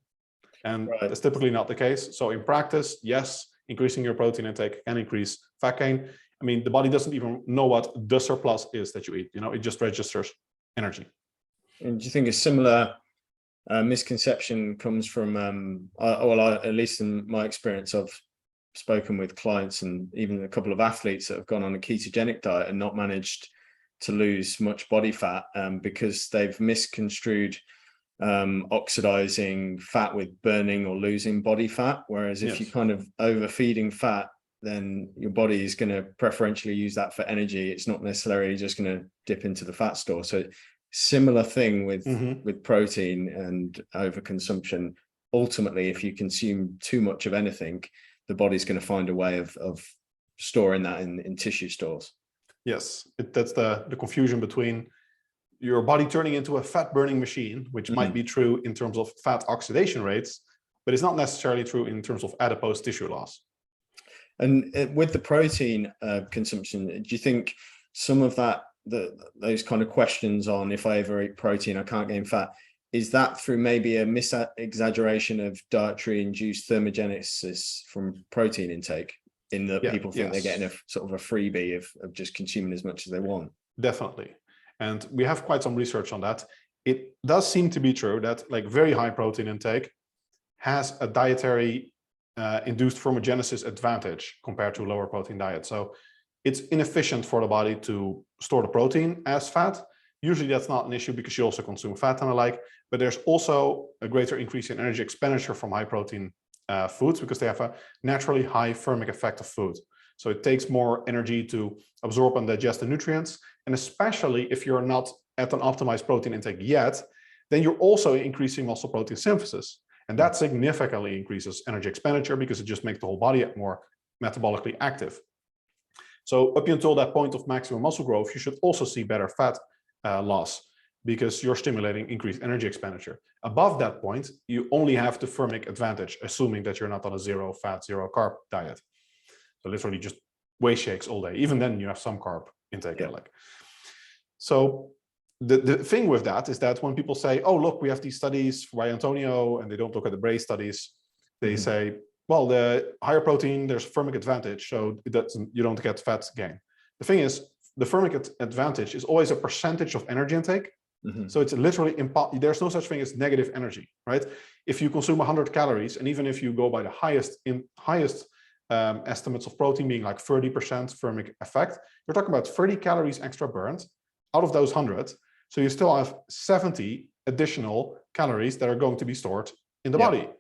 Speaker 2: And that's typically not the case. So in practice, yes, increasing your protein intake can increase fat gain. I mean, the body doesn't even know what the surplus is that you eat. It just registers energy.
Speaker 1: And do you think a similar misconception comes from, at least in my experience, I've spoken with clients and even a couple of athletes that have gone on a ketogenic diet and not managed to lose much body fat because they've misconstrued oxidizing fat with burning or losing body fat. Whereas if you're kind of overfeeding fat, then your body is going to preferentially use that for energy. It's not necessarily just going to dip into the fat store. So similar thing with protein and overconsumption. Ultimately, if you consume too much of anything, the body's going to find a way of storing that in tissue stores.
Speaker 2: Yes, that's the confusion between your body turning into a fat burning machine, which might be true in terms of fat oxidation rates, but it's not necessarily true in terms of adipose tissue loss.
Speaker 1: And with the protein consumption, do you think some of those kind of questions on, if I ever eat protein, I can't gain fat, is that through maybe a mis-exaggeration of dietary induced thermogenesis from protein intake, in that people think they're getting a sort of a freebie of just consuming as much as they want?
Speaker 2: Definitely. And we have quite some research on that. It does seem to be true that very high protein intake has a dietary induced thermogenesis advantage compared to lower protein diet. So it's inefficient for the body to store the protein as fat. Usually that's not an issue because you also consume fat and the like, but there's also a greater increase in energy expenditure from high protein foods because they have a naturally high thermic effect of food. So it takes more energy to absorb and digest the nutrients. And especially if you're not at an optimized protein intake yet, then you're also increasing muscle protein synthesis. And that significantly increases energy expenditure because it just makes the whole body more metabolically active. So up until that point of maximum muscle growth, you should also see better fat loss. because you're stimulating increased energy expenditure. Above that point, you only have the thermic advantage, assuming that you're not on a zero fat, zero carb diet. So literally just whey shakes all day. Even then you have some carb intake.
Speaker 1: Yeah.
Speaker 2: So the thing with that is that when people say, oh, look, we have these studies by Antonio, and they don't look at the Bray studies, they say, well, the higher protein, there's thermic advantage, so you don't get fat gain. The thing is, the thermic advantage is always a percentage of energy intake. So it's literally there's no such thing as negative energy, right? If you consume 100 calories, and even if you go by the highest estimates of protein being like 30% thermic effect, you're talking about 30 calories extra burned out of those 100. So you still have 70 additional calories that are going to be stored in the body.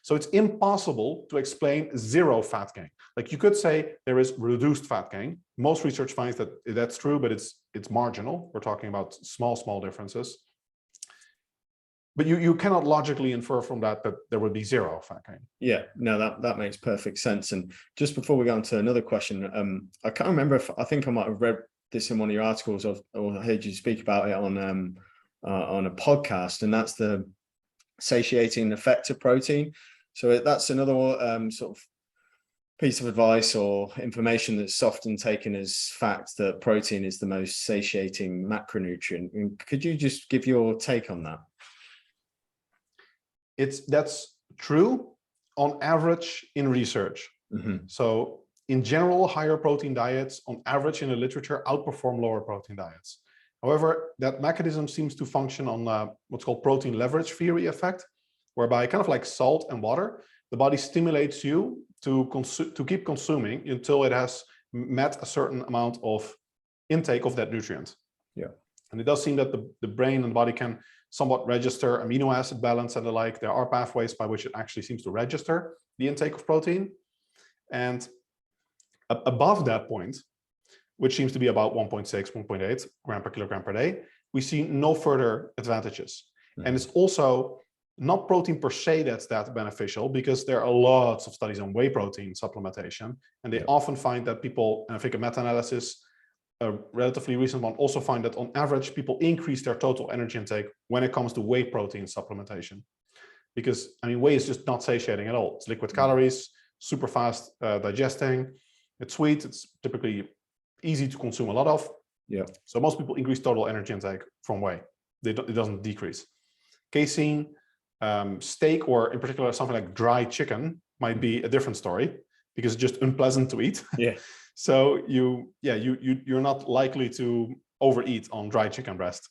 Speaker 2: So it's impossible to explain zero fat gain. Like you could say there is reduced fat gain. Most research finds that that's true, but it's marginal. We're talking about small differences. But you cannot logically infer from that there would be zero fat gain.
Speaker 1: Yeah, no, that makes perfect sense. And just before we go on to another question, I can't remember if I think I might have read this in one of your articles or heard you speak about it on a podcast, and that's the satiating effect of protein. So that's another sort of piece of advice or information that's often taken as fact, that protein is the most satiating macronutrient. And could you just give your take on that?
Speaker 2: That's true on average in research. So in general, higher protein diets on average in the literature outperform lower protein diets. However, that mechanism seems to function on what's called protein leverage theory effect, whereby kind of like salt and water, the body stimulates you to keep consuming until it has met a certain amount of intake of that nutrient.
Speaker 1: Yeah.
Speaker 2: And it does seem that the brain and the body can somewhat register amino acid balance and the like. There are pathways by which it actually seems to register the intake of protein. And above that point, which seems to be about 1.6, 1.8 gram per kilogram per day, we see no further advantages. And it's also not protein per se that's that beneficial, because there are lots of studies on whey protein supplementation. And they often find that people, and I think a meta-analysis, a relatively recent one, also find that on average, people increase their total energy intake when it comes to whey protein supplementation. Because, I mean, whey is just not satiating at all. It's liquid calories, super fast digesting. It's sweet. It's typically easy to consume a lot of.
Speaker 1: Yeah.
Speaker 2: So most people increase total energy intake from whey. It doesn't decrease. Casein, steak, or in particular something like dry chicken might be a different story, because it's just unpleasant to eat.
Speaker 1: Yeah.
Speaker 2: So you're not likely to overeat on dry chicken breast.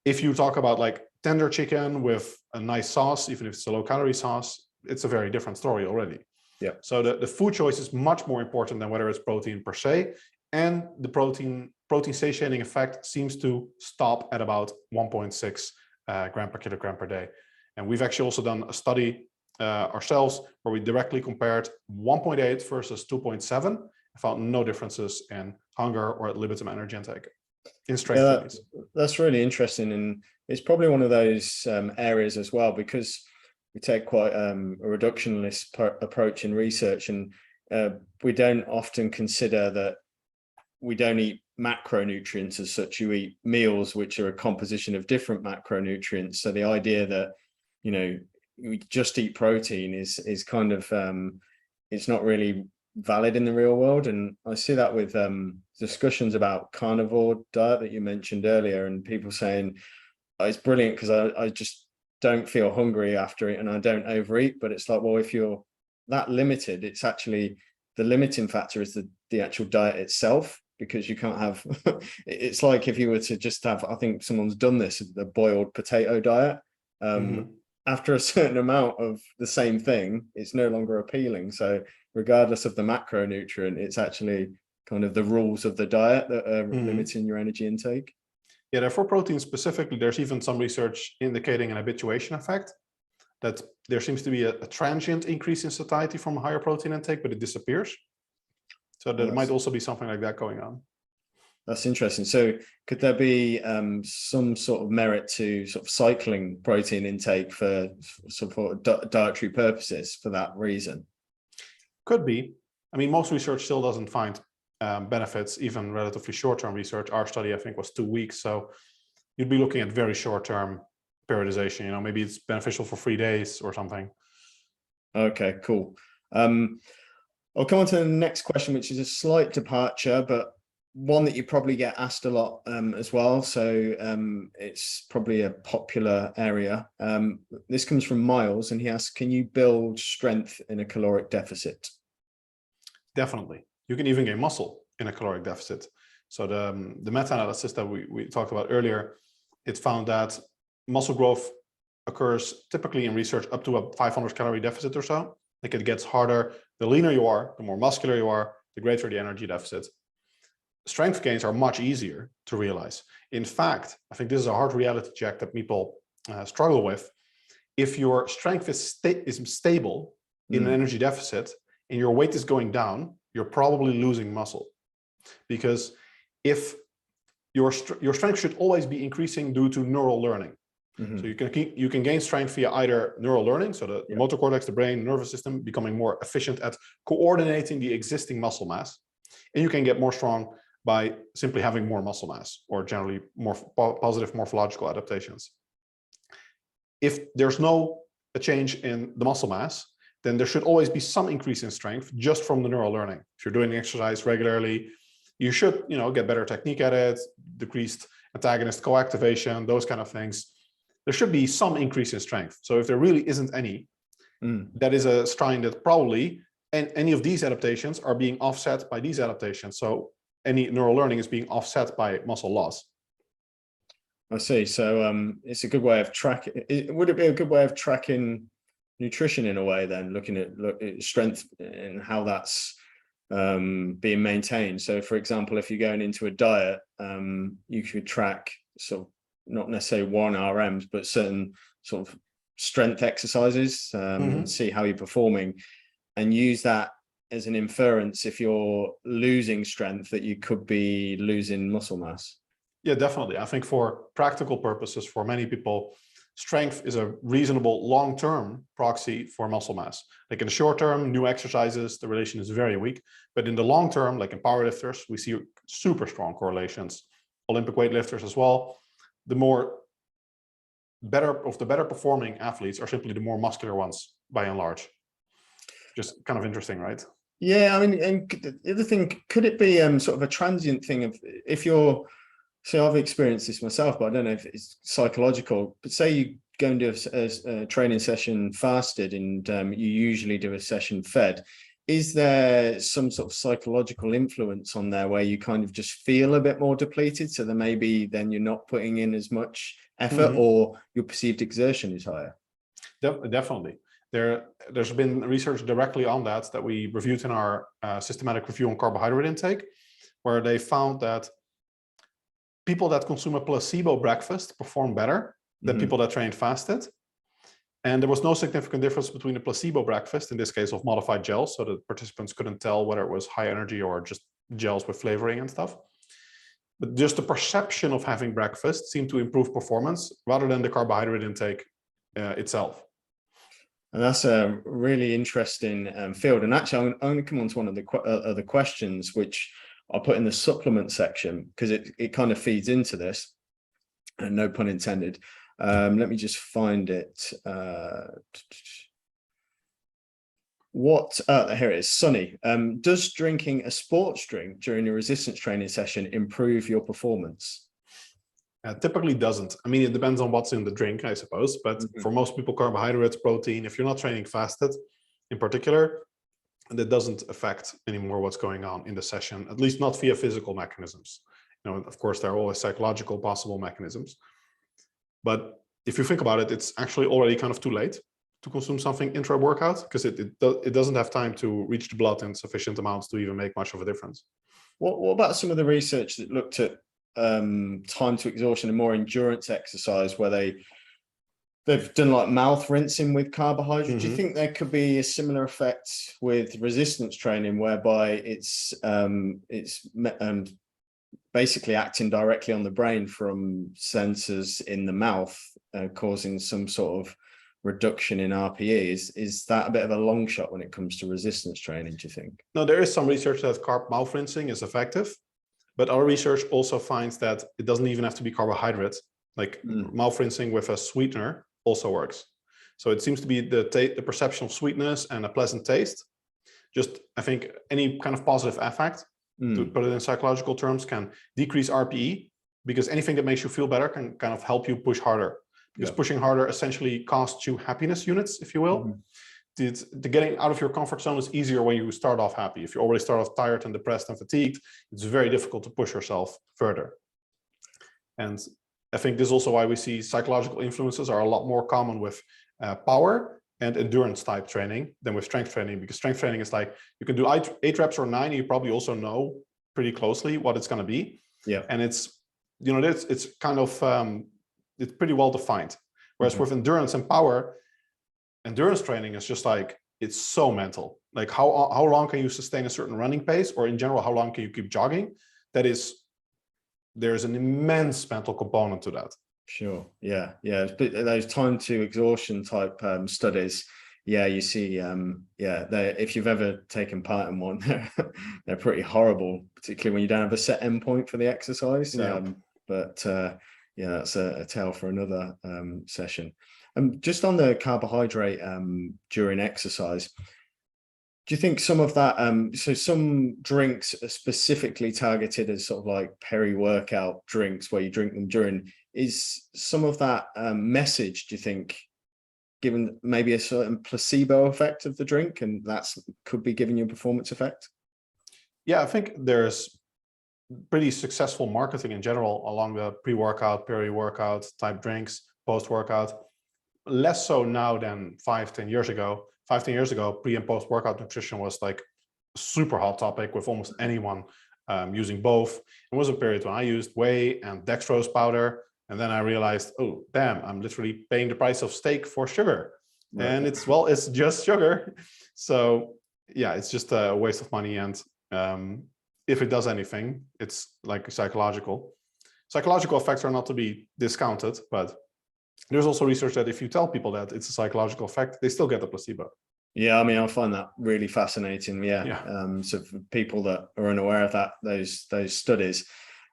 Speaker 2: If you talk about like tender chicken with a nice sauce, even if it's a low calorie sauce, it's a very different story already.
Speaker 1: Yeah.
Speaker 2: So the food choice is much more important than whether it's protein per se, and the protein satiating effect seems to stop at about 1.6 gram per kilogram per day. And we've actually also done a study ourselves where we directly compared 1.8 versus 2.7 and found no differences in hunger or at libitum energy intake in strength studies.
Speaker 1: That's really interesting, and it's probably one of those areas as well, because we take quite a reductionist approach in research, and we don't often consider that we don't eat macronutrients as such. You eat meals which are a composition of different macronutrients. So the idea that, you know, we just eat protein is kind of it's not really valid in the real world. And I see that with discussions about carnivore diet that you mentioned earlier, and people saying, oh, it's brilliant because I just don't feel hungry after it and I don't overeat. But it's like, well, if you're that limited, it's actually the limiting factor is the actual diet itself, because you can't have it's like if you were to just have, I think someone's done this, the boiled potato diet. After a certain amount of the same thing, it's no longer appealing. So regardless of the macronutrient, it's actually kind of the rules of the diet that are limiting your energy intake.
Speaker 2: Yeah, therefore protein specifically, there's even some research indicating an habituation effect, that there seems to be a transient increase in satiety from higher protein intake, but it disappears. So there might also be something like that going on.
Speaker 1: That's interesting. So could there be some sort of merit to sort of cycling protein intake for dietary purposes for that reason?
Speaker 2: Could be. I mean, most research still doesn't find benefits, even relatively short-term research. Our study, I think, was 2 weeks. So you'd be looking at very short-term periodization. Maybe it's beneficial for 3 days or something.
Speaker 1: Okay, cool. I'll come on to the next question, which is a slight departure, but one that you probably get asked a lot as well. So it's probably a popular area. This comes from Miles, and he asks, can you build strength in a caloric deficit?
Speaker 2: Definitely. You can even gain muscle in a caloric deficit. So the meta-analysis that we talked about earlier, it found that muscle growth occurs typically in research up to a 500 calorie deficit or so. Like, it gets harder. The leaner you are, the more muscular you are, the greater the energy deficit. Strength gains are much easier to realize. In fact, I think this is a hard reality check that people struggle with. If your strength is stable in an energy deficit and your weight is going down, you're probably losing muscle. Because if your strength should always be increasing due to neural learning. So you can gain strength via either neural learning, so the motor cortex, the brain, nervous system becoming more efficient at coordinating the existing muscle mass. And you can get more strong by simply having more muscle mass, or generally more positive morphological adaptations. If there's no change in the muscle mass, then there should always be some increase in strength just from the neural learning. If you're doing the exercise regularly, you should get better technique at it, decreased antagonist co-activation, those kind of things. There should be some increase in strength. So if there really isn't any, that is a sign that probably any of these adaptations are being offset by these adaptations. So any neural learning is being offset by muscle loss.
Speaker 1: I see. So it's a good way of tracking. Would it be a good way of tracking nutrition in a way then, looking at strength and how that's being maintained? So for example, if you're going into a diet, you could track sort of not necessarily 1 RMs, but certain sort of strength exercises and see how you're performing, and use that as an inference if you're losing strength that you could be losing muscle mass.
Speaker 2: Yeah, definitely. I think for practical purposes, for many people, strength is a reasonable long-term proxy for muscle mass. Like in the short term, new exercises, the relation is very weak. But in the long term, like in powerlifters, we see super strong correlations. Olympic weightlifters as well. The better performing athletes are simply the more muscular ones by and large. Just kind of interesting, right?
Speaker 1: Yeah, I mean, and the other thing, could it be sort of a transient thing of if you're, so I've experienced this myself, but I don't know if it's psychological, but say you go and do a training session fasted and you usually do a session fed. Is there some sort of psychological influence on there where you kind of just feel a bit more depleted? So then maybe then you're not putting in as much effort or your perceived exertion is higher?
Speaker 2: Definitely. There's been research directly on that we reviewed in our systematic review on carbohydrate intake, where they found that people that consume a placebo breakfast perform better than people that trained fasted. And there was no significant difference between the placebo breakfast, in this case of modified gels, so that participants couldn't tell whether it was high energy or just gels with flavoring and stuff. But just the perception of having breakfast seemed to improve performance rather than the carbohydrate intake itself.
Speaker 1: And that's a really interesting field. And actually, I'm going to come on to one of the other questions, which I'll put in the supplement section, because it kind of feeds into this, and no pun intended. Let me just find it. Here it is, Sunny. Does drinking a sports drink during a resistance training session improve your performance?
Speaker 2: Typically doesn't. I mean, it depends on what's in the drink, I suppose. But for most people, carbohydrates, protein, if you're not training fasted in particular, that doesn't affect anymore what's going on in the session, at least not via physical mechanisms. Of course, there are always psychological possible mechanisms. But if you think about it, it's actually already kind of too late to consume something intra-workout, because it doesn't have time to reach the blood in sufficient amounts to even make much of a difference.
Speaker 1: What about some of the research that looked at time to exhaustion and more endurance exercise, where they've done like mouth rinsing with carbohydrate? Do you think there could be a similar effect with resistance training, whereby it's basically acting directly on the brain from sensors in the mouth, causing some sort of reduction in RPE? Is that a bit of a long shot when it comes to resistance training, do you think?
Speaker 2: No, there is some research that carb mouth rinsing is effective, but our research also finds that it doesn't even have to be carbohydrates. Like mouth rinsing with a sweetener also works. So it seems to be the perception of sweetness and a pleasant taste. Just, I think any kind of positive affect, to put it in psychological terms, can decrease RPE, because anything that makes you feel better can kind of help you push harder. Because pushing harder essentially costs you happiness units, if you will. The getting out of your comfort zone is easier when you start off happy. If you already start off tired and depressed and fatigued, it's very difficult to push yourself further. And I think this is also why we see psychological influences are a lot more common with power and endurance type training than with strength training, because strength training is like, you can do 8 reps or 9, you probably also know pretty closely what it's going to be. Yeah. And it's, you know, it's kind of, it's pretty well defined. Whereas with endurance and power, endurance training is just like, it's so mental. Like how long can you sustain a certain running pace, or in general, how long can you keep jogging? That is, there's an immense mental component to that.
Speaker 1: Sure. Yeah. Yeah. Those time to exhaustion type studies. Yeah. You see, if you've ever taken part in one, they're pretty horrible, particularly when you don't have a set endpoint for the exercise. But yeah, that's a tale for another session. Just on the carbohydrate during exercise, do you think some of that, so some drinks are specifically targeted as sort of like peri-workout drinks where you drink them during, is some of that message, do you think, given maybe a certain placebo effect of the drink, and that's could be giving you a performance effect?
Speaker 2: Yeah, I think there's pretty successful marketing in general along the pre-workout, peri-workout type drinks, post-workout. Less so now than 5-10 years ago. 5-10 years ago, pre and post-workout nutrition was like a super hot topic with almost anyone using both. It was a period when I used whey and dextrose powder. And then I realized, oh, damn, I'm literally paying the price of steak for sugar. Right. And it's, well, it's just sugar. So yeah, it's just a waste of money. And if it does anything, it's like psychological. Psychological effects are not to be discounted, but there's also research that if you tell people that it's a psychological effect, they still get the placebo.
Speaker 1: Yeah, I mean, I find that really fascinating. Yeah. So for people that are unaware of that, those studies,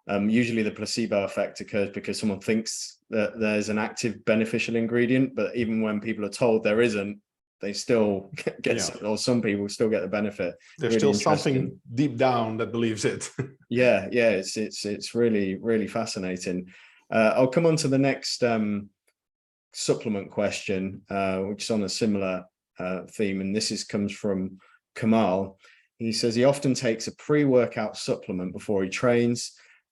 Speaker 1: usually the placebo effect occurs because someone thinks that there's an active beneficial ingredient, but even when people are told there isn't, they still get, or some people still get the benefit.
Speaker 2: There's really still something deep down that believes it.
Speaker 1: Yeah, it's really, really fascinating. I'll come on to the next supplement question, which is on a similar theme, and this comes from Kamal. He says he often takes a pre-workout supplement before he trains.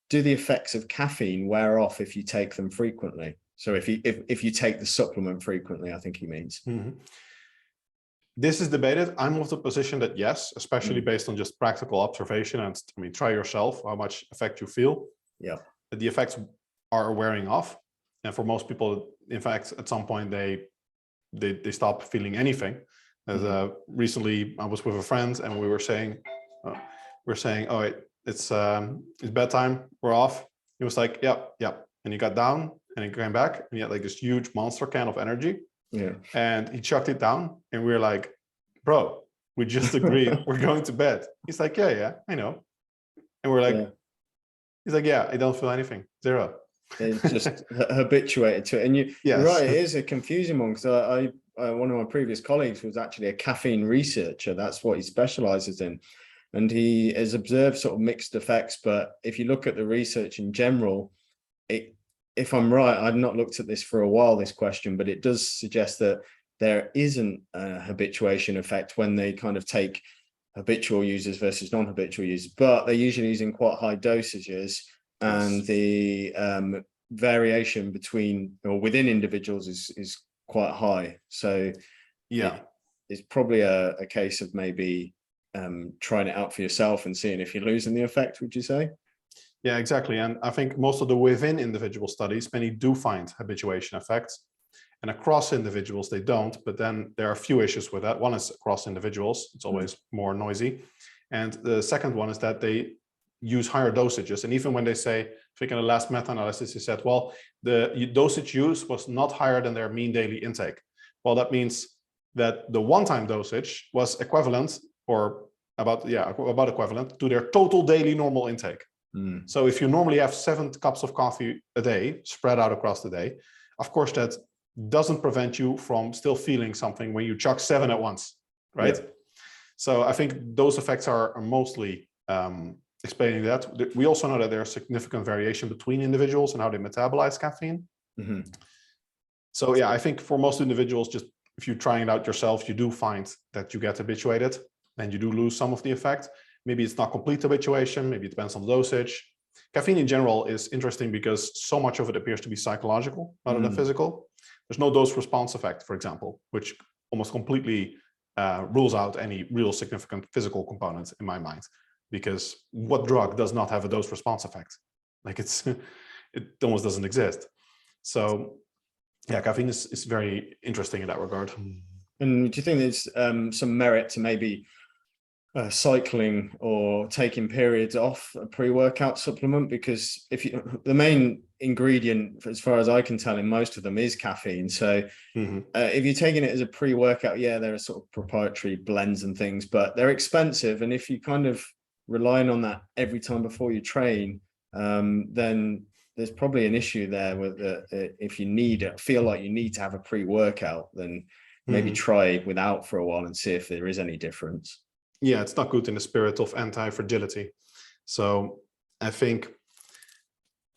Speaker 1: Do the effects of caffeine wear off if you take them frequently? So if you take the supplement frequently, I think he means.
Speaker 2: This is debated. I'm of the position that yes, especially based on just practical observation, and I mean, try yourself how much effect you feel. Yeah, the effects are wearing off, and for most people, in fact, at some point they stop feeling anything. As recently, I was with a friend, and we were saying, oh, it's bedtime, we're off. He was like, yep, and he got down, and he came back, and he had like this huge monster can of energy. Yeah, and he chucked it down, and we were like, bro, we just agreed we're going to bed. He's like, yeah, I know. And we're like, he's like, yeah, I don't feel anything, zero.
Speaker 1: It's just habituated to it. And you're right, it is a confusing one, because I one of my previous colleagues was actually a caffeine researcher. That's what he specializes in. And he has observed sort of mixed effects. But if you look at the research in general, if I'm right, I've not looked at this for a while, this question, but it does suggest that there isn't a habituation effect when they kind of take habitual users versus non-habitual users, but they're usually using quite high dosages. And the variation between or within individuals is quite high. So yeah, it's probably a case of maybe trying it out for yourself and seeing if you're losing the effect, would you say?
Speaker 2: Yeah, exactly. And I think most of the within individual studies, many do find habituation effects, and across individuals they don't. But then there are a few issues with that. One is across individuals, it's always more noisy. And the second one is that they use higher dosages. And even when they say, I think in the last meta-analysis, he said, well, the dosage used was not higher than their mean daily intake. Well, that means that the one-time dosage was equivalent, or about equivalent to their total daily normal intake. So if you normally have 7 cups of coffee a day spread out across the day, of course, that doesn't prevent you from still feeling something when you chuck 7 at once, right?
Speaker 1: Yeah.
Speaker 2: So I think those effects are mostly explaining that. We also know that there's significant variation between individuals and how they metabolize caffeine. So yeah, I think for most individuals, just if you're trying it out yourself, you do find that you get habituated and you do lose some of the effect. Maybe it's not complete habituation, maybe it depends on the dosage. Caffeine in general is interesting because so much of it appears to be psychological rather than physical. There's no dose response effect, for example, which almost completely rules out any real significant physical component in my mind, because what drug does not have a dose response effect? Like it almost doesn't exist. So yeah, caffeine is very interesting in that regard.
Speaker 1: And do you think there's some merit to maybe cycling or taking periods off a pre-workout supplement? Because the main ingredient, as far as I can tell, in most of them is caffeine. So if you're taking it as a pre-workout, yeah, there are sort of proprietary blends and things, but they're expensive. And if you kind of relying on that every time before you train, then there's probably an issue there with if you feel like you need to have a pre-workout, then maybe try without for a while and see if there is any difference.
Speaker 2: Yeah, it's not good in the spirit of anti-fragility. So I think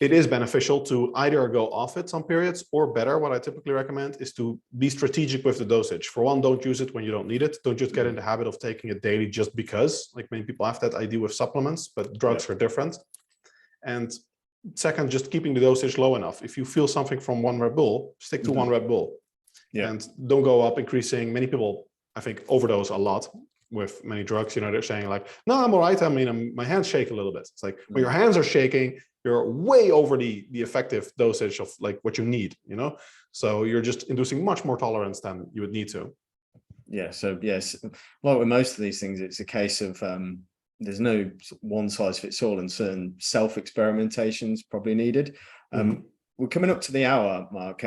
Speaker 2: it is beneficial to either go off it some periods, or better, what I typically recommend is to be strategic with the dosage. For one, don't use it when you don't need it. Don't just get in the habit of taking it daily just because, like many people have that idea with supplements, but drugs are different. And second, just keeping the dosage low enough. If you feel something from 1 Red Bull, stick to 1 Red Bull. And don't go up increasing. Many people, I think, overdose a lot with many drugs. You know, they're saying like, no, I'm all right. I mean, my hands shake a little bit. It's like, when your hands are shaking, you're way over the effective dosage of like what you need, you know? So you're just inducing much more tolerance than you would need to.
Speaker 1: Yeah. So yes, like with most of these things, it's a case of there's no one size fits all, and certain self-experimentations probably needed. We're coming up to the hour mark.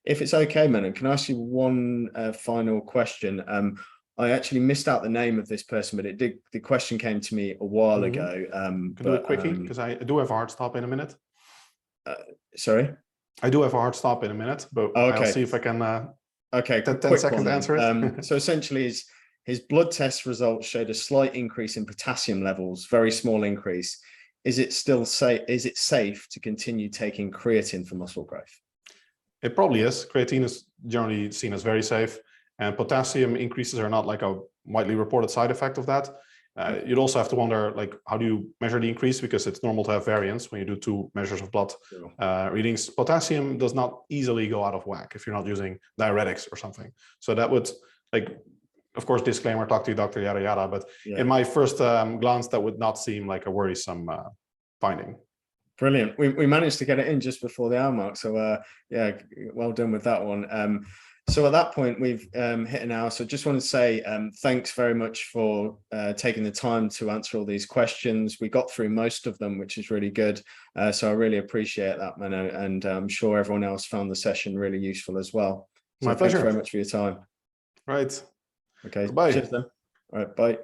Speaker 1: If it's okay, Menno, can I ask you one final question? I actually missed out the name of this person, but the question came to me a while ago.
Speaker 2: Can do it quickly, because I do have a hard stop in a minute.
Speaker 1: Sorry?
Speaker 2: I do have a hard stop in a minute, but I'll see if I can 10 seconds answer it.
Speaker 1: So essentially his blood test results showed a slight increase in potassium levels, very small increase. Is it still safe? Is it safe to continue taking creatine for muscle growth?
Speaker 2: It probably is. Creatine is generally seen as very safe, and potassium increases are not like a widely reported side effect of that. You'd also have to wonder, like, how do you measure the increase? Because it's normal to have variance when you do 2 measures of blood readings. Potassium does not easily go out of whack if you're not using diuretics or something. So that would, like, of course, disclaimer, talk to your doctor, yada, yada. But in my first glance, that would not seem like a worrisome finding.
Speaker 1: Brilliant. We managed to get it in just before the hour mark. So yeah, well done with that one. So at that point, we've hit an hour. So just want to say thanks very much for taking the time to answer all these questions. We got through most of them, which is really good. So I really appreciate that, Menno. And I'm sure everyone else found the session really useful as well. So
Speaker 2: My pleasure.
Speaker 1: Thanks very much for your time.
Speaker 2: Right.
Speaker 1: Okay.
Speaker 2: Bye.
Speaker 1: Cheers then. All right. Bye.